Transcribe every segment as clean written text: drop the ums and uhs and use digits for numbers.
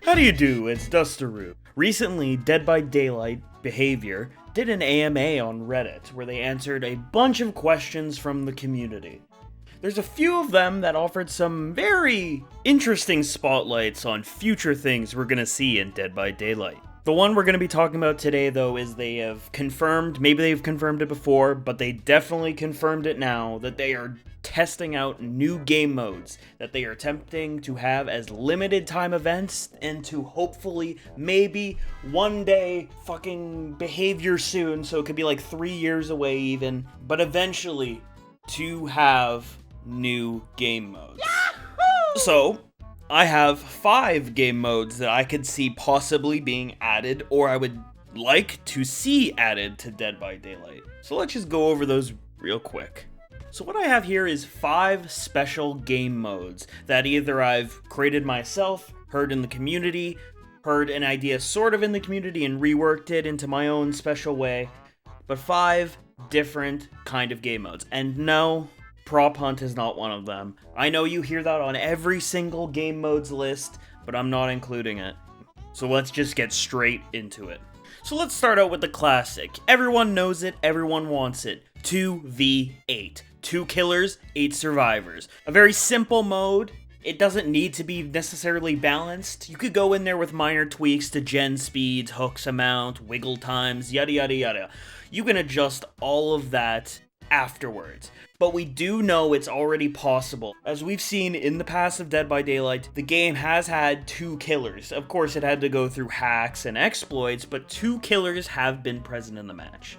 How do you do? It's Dusteroo. Recently, Dead by Daylight Behavior did an AMA on Reddit where they answered a bunch of questions from the community. There's a few of them that offered some very interesting spotlights on future things we're gonna see in Dead by Daylight. The one we're going to be talking about today, though, is they have confirmed, maybe they've confirmed it before, but they definitely confirmed it now, that they are testing out new game modes that they are attempting to have as limited time events and to hopefully, maybe, one day, fucking behavior soon, so it could be like 3 years away even, but eventually to have new game modes. Yahoo! So, I have 5 game modes that I could see possibly being added, or I would like to see added to Dead by Daylight. So let's just go over those real quick. So what I have here is 5 special game modes that either I've created myself, heard in the community, heard an idea sort of in the community and reworked it into my own special way, but 5 different kind of game modes. And no, Prop Hunt is not one of them. I know you hear that on every single game modes list, but I'm not including it. So let's just get straight into it. So let's start out with the classic. Everyone knows it, everyone wants it. 2v8. 2 killers, 8 survivors. A very simple mode. It doesn't need to be necessarily balanced. You could go in there with minor tweaks to gen speeds, hooks amount, wiggle times, yada yada yada. You can adjust all of that afterwards. But we do know it's already possible. As we've seen in the past of Dead by Daylight, the game has had 2 killers. Of course, it had to go through hacks and exploits, but 2 killers have been present in the match.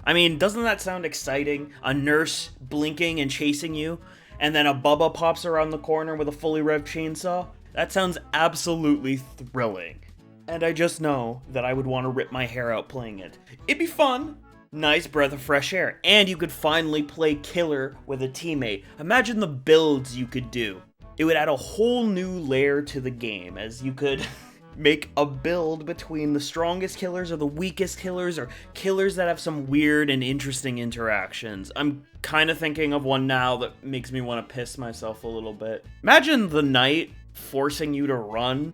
I mean, doesn't that sound exciting? A nurse blinking and chasing you, and then a Bubba pops around the corner with a fully revved chainsaw? That sounds absolutely thrilling. And I just know that I would want to rip my hair out playing it. It'd be fun. Nice breath of fresh air. And you could finally play killer with a teammate. Imagine the builds you could do. It would add a whole new layer to the game, as you could make a build between the strongest killers or the weakest killers, or killers that have some weird and interesting interactions. I'm kind of thinking of one now that makes me want to piss myself a little bit. Imagine the night forcing you to run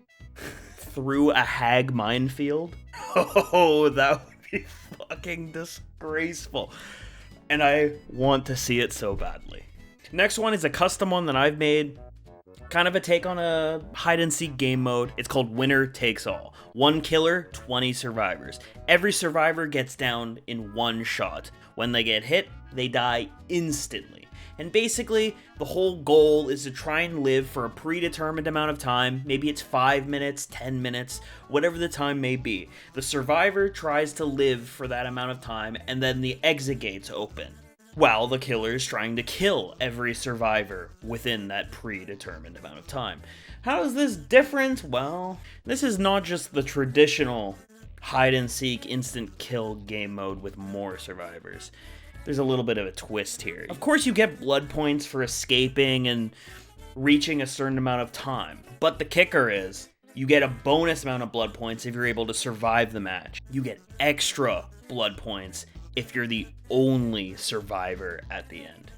through a hag minefield. Oh, that would be fucking disgraceful. And I want to see it so badly. Next one is a custom one that I've made. Kind of a take on a hide-and-seek game mode. It's called Winner Takes All. 1 killer, 20 survivors. Every survivor gets down in 1 shot. When they get hit, they die instantly. And basically, the whole goal is to try and live for a predetermined amount of time. Maybe it's 5 minutes, 10 minutes, whatever the time may be. The survivor tries to live for that amount of time, and then the exit gates open, while the killer is trying to kill every survivor within that predetermined amount of time. How is this different? Well, this is not just the traditional hide-and-seek instant kill game mode with more survivors. There's a little bit of a twist here. Of course, you get blood points for escaping and reaching a certain amount of time, but the kicker is you get a bonus amount of blood points if you're able to survive the match. You get extra blood points if you're the only survivor at the end.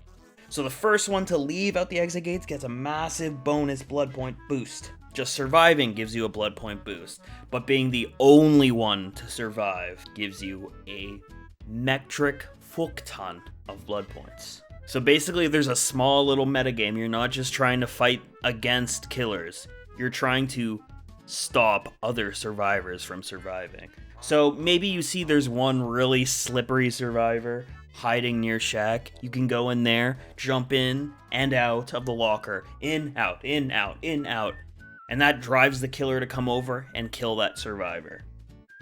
So the first one to leave out the exit gates gets a massive bonus blood point boost. Just surviving gives you a blood point boost, but being the only one to survive gives you a metric fuck ton of blood points. So basically there's a small little metagame. You're not just trying to fight against killers. You're trying to stop other survivors from surviving. So maybe you see there's one really slippery survivor hiding near Shack. You can go in there, jump in and out of the locker. In, out, in, out, in, out. And that drives the killer to come over and kill that survivor.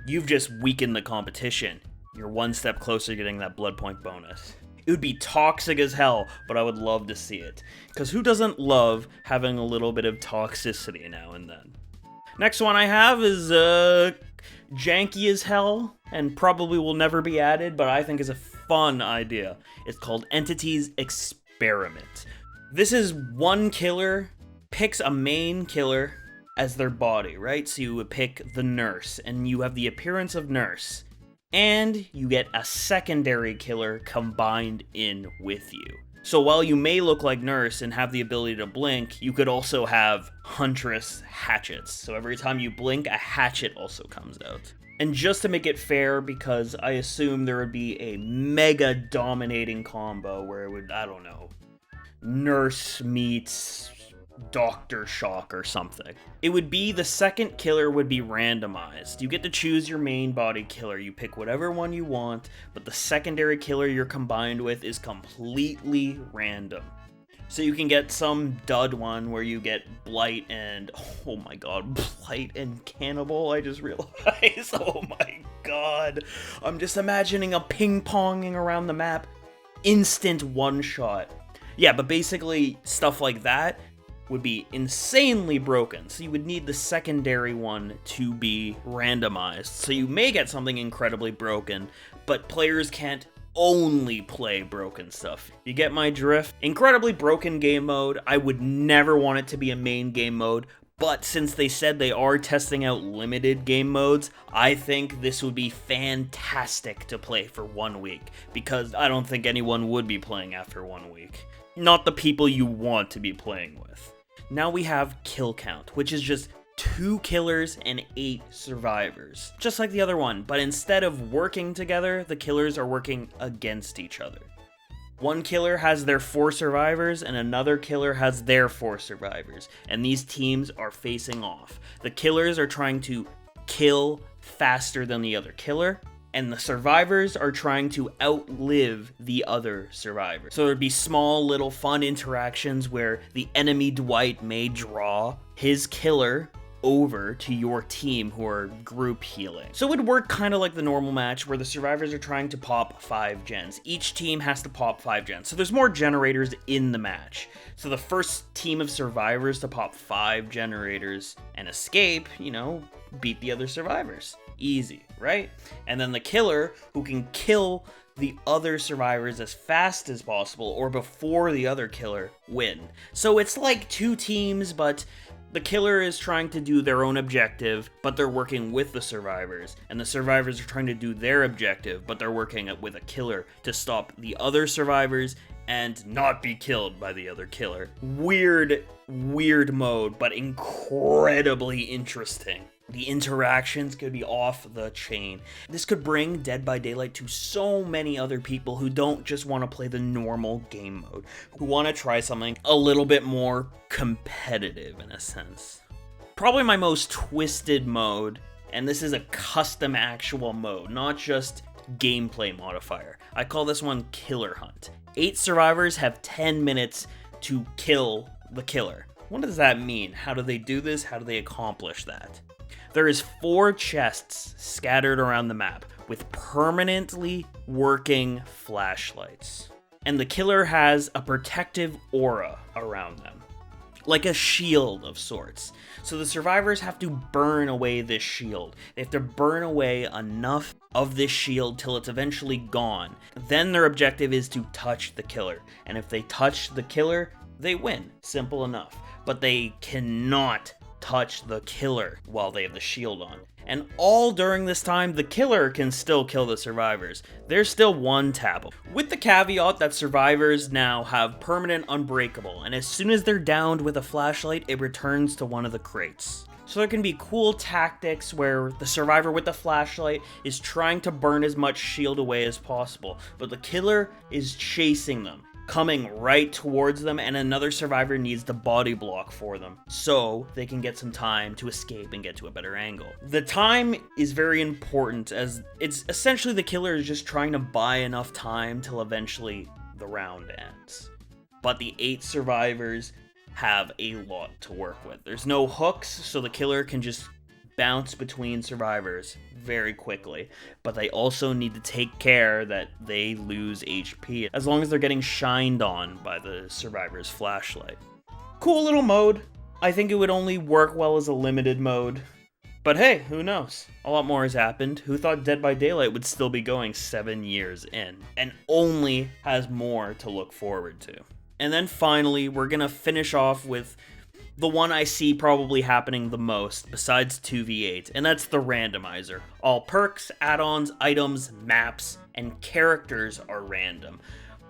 You've just weakened the competition. You're 1 step closer to getting that blood point bonus. It would be toxic as hell, but I would love to see it. Because who doesn't love having a little bit of toxicity now and then? Next one I have is janky as hell, and probably will never be added, but I think is a fun idea. It's called Entities Experiment. This is 1 killer picks a main killer as their body, right? So you would pick the nurse, and you have the appearance of nurse. And you get a secondary killer combined in with you. So while you may look like nurse and have the ability to blink, you could also have Huntress hatchets. So every time you blink, a hatchet also comes out. And just to make it fair, because I assume there would be a mega dominating combo where it would, I don't know, Nurse meets Doctor Shock or something. It would be the second killer would be randomized. You get to choose your main body killer. You pick whatever one you want, but the secondary killer you're combined with is completely random. So you can get some dud one where you get Blight and, oh my god, Blight and Cannibal, I just realized. Oh my god. I'm just imagining a ping-ponging around the map. Instant one-shot. Yeah, but basically stuff like that would be insanely broken, so you would need the secondary one to be randomized. So you may get something incredibly broken, but players can't only play broken stuff. You get my drift? Incredibly broken game mode. I would never want it to be a main game mode, but since they said they are testing out limited game modes, I think this would be fantastic to play for 1 week, because I don't think anyone would be playing after 1 week. Not the people you want to be playing with. Now we have KillCount, which is just 2 killers and 8 survivors. Just like the other one, but instead of working together, the killers are working against each other. One killer has their 4 survivors, and another killer has their 4 survivors, and these teams are facing off. The killers are trying to kill faster than the other killer, and the survivors are trying to outlive the other survivors. So there'd be small little fun interactions where the enemy Dwight may draw his killer over to your team who are group healing. So it would work kind of like the normal match where the survivors are trying to pop 5 gens. Each team has to pop 5 gens. So there's more generators in the match. So the first team of survivors to pop 5 generators and escape, you know, beat the other survivors. Easy, right? And then the killer who can kill the other survivors as fast as possible or before the other killer win. So it's like 2 teams, but the killer is trying to do their own objective, but they're working with the survivors. And the survivors are trying to do their objective, but they're working with a killer to stop the other survivors and not be killed by the other killer. Weird mode, but incredibly interesting. The interactions could be off the chain. This could bring Dead by Daylight to so many other people who don't just want to play the normal game mode, who want to try something a little bit more competitive in a sense. Probably my most twisted mode, and this is a custom actual mode, not just gameplay modifier. I call this one KillerHunt. 8 survivors have 10 minutes to kill the killer. What does that mean? How do they do this? How do they accomplish that? There is 4 chests scattered around the map with permanently working flashlights. And the killer has a protective aura around them, like a shield of sorts. So the survivors have to burn away this shield. They have to burn away enough of this shield till it's eventually gone. Then their objective is to touch the killer. And if they touch the killer, they win. Simple enough. But they cannot touch the killer while they have the shield on. And all during this time, the killer can still kill the survivors. They're still one-tappable. With the caveat that survivors now have permanent unbreakable, and as soon as they're downed with a flashlight, it returns to one of the crates. So there can be cool tactics where the survivor with the flashlight is trying to burn as much shield away as possible, but the killer is chasing them, coming right towards them, and another survivor needs to body block for them so they can get some time to escape and get to a better angle. The time is very important, as it's essentially the killer is just trying to buy enough time till eventually the round ends. But the 8 survivors have a lot to work with. There's no hooks, so the killer can just bounce between survivors very quickly, but they also need to take care that they lose HP as long as they're getting shined on by the survivor's flashlight. Cool little mode. I think it would only work well as a limited mode, but hey, who knows? A lot more has happened. Who thought Dead by Daylight would still be going 7 years in, and only has more to look forward to. And then finally, we're gonna finish off with the one I see probably happening the most, besides 2v8, and that's the Randomizer. All perks, add-ons, items, maps, and characters are random.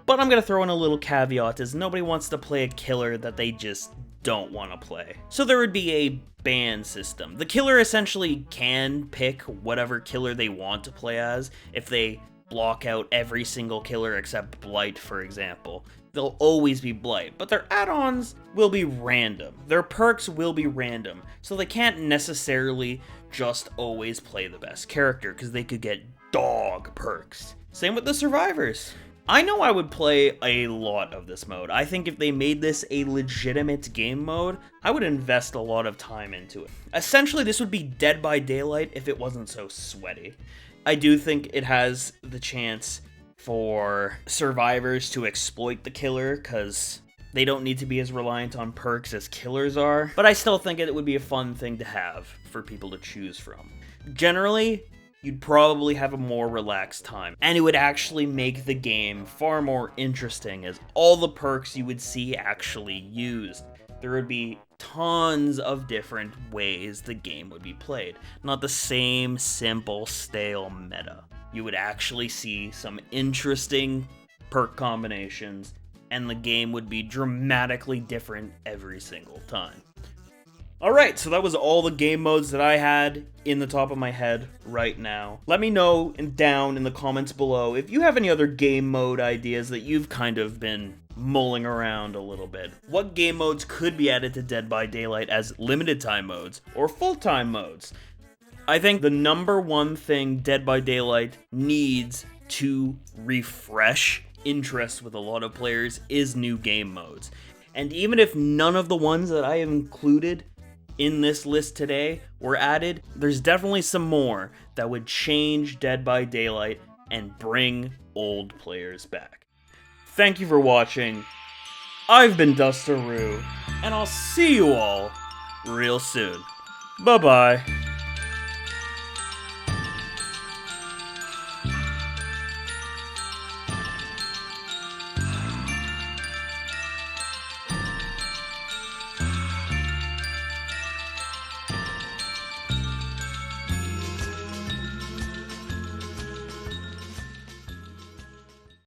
But I'm gonna throw in a little caveat, as nobody wants to play a killer that they just don't want to play. So there would be a ban system. The killer essentially can pick whatever killer they want to play as. If they block out every single killer except Blight, for example, they'll always be Blight, but their add-ons will be random. Their perks will be random, so they can't necessarily just always play the best character, because they could get dog perks. Same with the survivors. I know I would play a lot of this mode. I think if they made this a legitimate game mode, I would invest a lot of time into it. Essentially, this would be Dead by Daylight if it wasn't so sweaty. I do think it has the chance for survivors to exploit the killer, because they don't need to be as reliant on perks as killers are, but I still think it would be a fun thing to have for people to choose from. Generally, you'd probably have a more relaxed time, and it would actually make the game far more interesting, as all the perks you would see actually used. There would be tons of different ways the game would be played, not the same simple, stale meta. You would actually see some interesting perk combinations, and the game would be dramatically different every single time. Alright, so that was all the game modes that I had in the top of my head right now. Let me know down in the comments below if you have any other game mode ideas that you've kind of been mulling around a little bit. What game modes could be added to Dead by Daylight as limited time modes or full-time modes? I think the number one thing Dead by Daylight needs to refresh interest with a lot of players is new game modes. And even if none of the ones that I have included in this list today were added, there's definitely some more that would change Dead by Daylight and bring old players back. Thank you for watching. I've been Dustaroo, and I'll see you all real soon. Bye-bye.